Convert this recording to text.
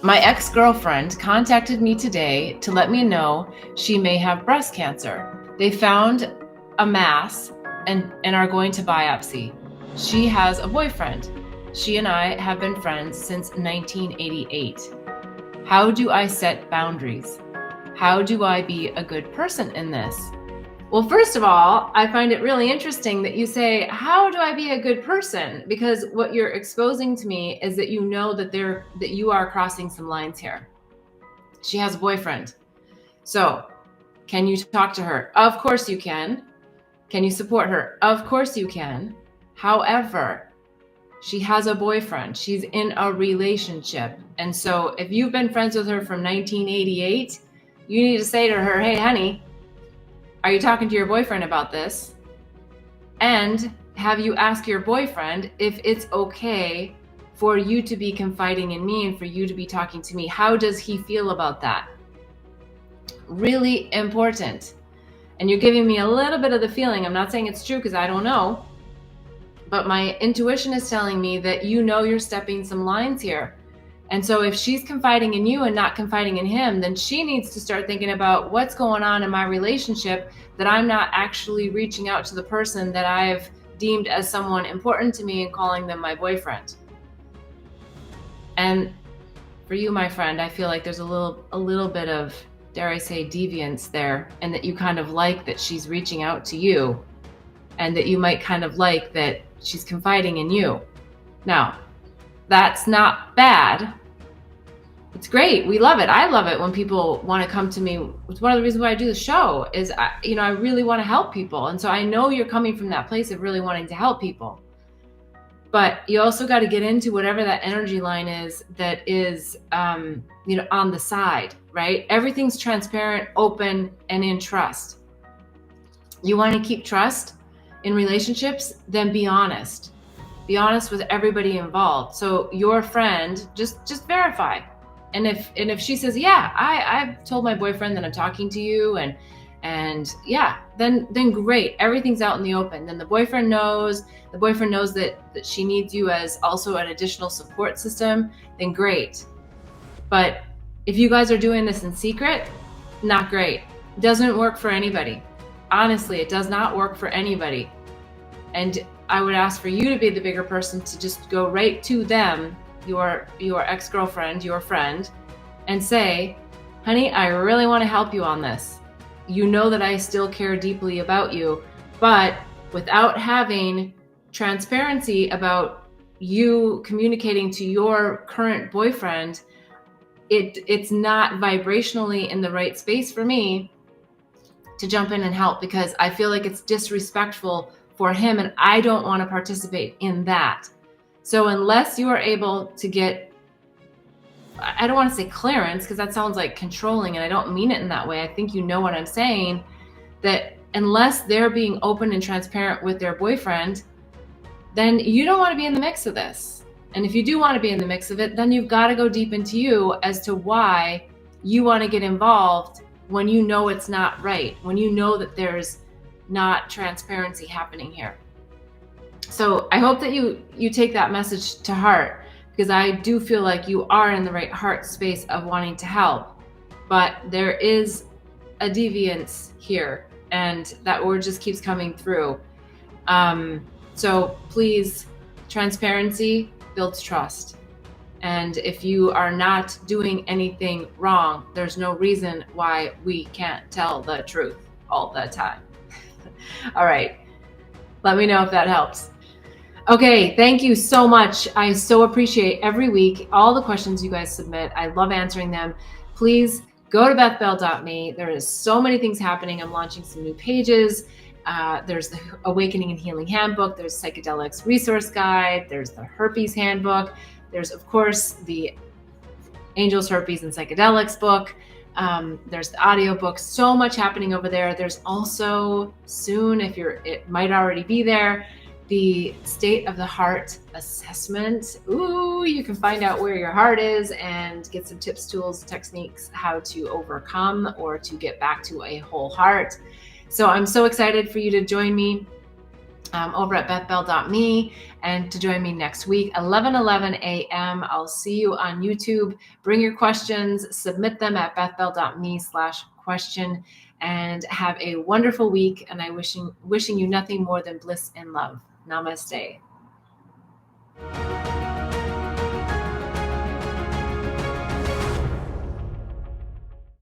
My ex-girlfriend contacted me today to let me know she may have breast cancer. They found a mass and are going to biopsy. She has a boyfriend. She and I have been friends since 1988. How do I set boundaries? How do I be a good person in this? Well, first of all, I find it really interesting that you say, how do I be a good person? Because what you're exposing to me is that you know that you are crossing some lines here. She has a boyfriend. So, can you talk to her? Of course you can. Can you support her? Of course you can. However, she has a boyfriend. She's in a relationship. And so if you've been friends with her from 1988, you need to say to her, hey, honey, are you talking to your boyfriend about this? And have you asked your boyfriend if it's okay for you to be confiding in me and for you to be talking to me? How does he feel about that? Really important. And you're giving me a little bit of the feeling, I'm not saying it's true because I don't know, but my intuition is telling me that you know you're stepping some lines here. And so if she's confiding in you and not confiding in him, then she needs to start thinking about what's going on in my relationship that I'm not actually reaching out to the person that I've deemed as someone important to me and calling them my boyfriend. And for you, my friend, I feel like there's a little bit of, dare I say, deviance there, and that you kind of like that she's reaching out to you, and that you might kind of like that she's confiding in you. Now, that's not bad. It's great. We love it. I love it when people want to come to me. It's one of the reasons why I do the show is, I really want to help people. And so I know you're coming from that place of really wanting to help people. But you also got to get into whatever that energy line is that is, on the side, right? Everything's transparent, open, and in trust. You want to keep trust in relationships, then be honest. Be honest with everybody involved. So your friend, just verify. And if she says, yeah, I've told my boyfriend that I'm talking to you, and yeah, then great. Everything's out in the open. Then the boyfriend knows that she needs you as also an additional support system, then great. But if you guys are doing this in secret, not great. Doesn't work for anybody. Honestly, it does not work for anybody. And I would ask for you to be the bigger person, to just go right to them, your ex-girlfriend, your friend, and say, honey, I really want to help you on this. You know that I still care deeply about you, but without having transparency about you communicating to your current boyfriend, it's not vibrationally in the right space for me to jump in and help, because I feel like it's disrespectful for him, and I don't want to participate in that. So unless you are able to get, I don't want to say clearance, because that sounds like controlling, and I don't mean it in that way. I think you know what I'm saying, that unless they're being open and transparent with their boyfriend, then you don't want to be in the mix of this. And if you do want to be in the mix of it, then you've got to go deep into you as to why you want to get involved when you know it's not right, when you know that there's not transparency happening here. So I hope that you take that message to heart, because I do feel like you are in the right heart space of wanting to help, but there is a deviance here, and that word just keeps coming through. So please, transparency builds trust. And if you are not doing anything wrong, there's no reason why we can't tell the truth all the time. All right. Let me know if that helps. Okay, thank you so much. I so appreciate every week all the questions you guys submit. I love answering them. Please go to bethbell.me. There is so many things happening. I'm launching some new pages. There's the Awakening and Healing Handbook. There's Psychedelics Resource Guide. There's the Herpes Handbook. There's, of course, the Angels, Herpes, and Psychedelics book. There's the audiobook. So much happening over there. There's also soon, it might already be there, the State of the Heart assessment. Ooh, you can find out where your heart is and get some tips, tools, techniques, how to overcome or to get back to a whole heart. So I'm so excited for you to join me. over at bethbell.me, and to join me next week, 11:11 a.m. I'll see you on YouTube. Bring your questions, submit them at bethbell.me/question, and have a wonderful week. And I wishing you nothing more than bliss and love. Namaste.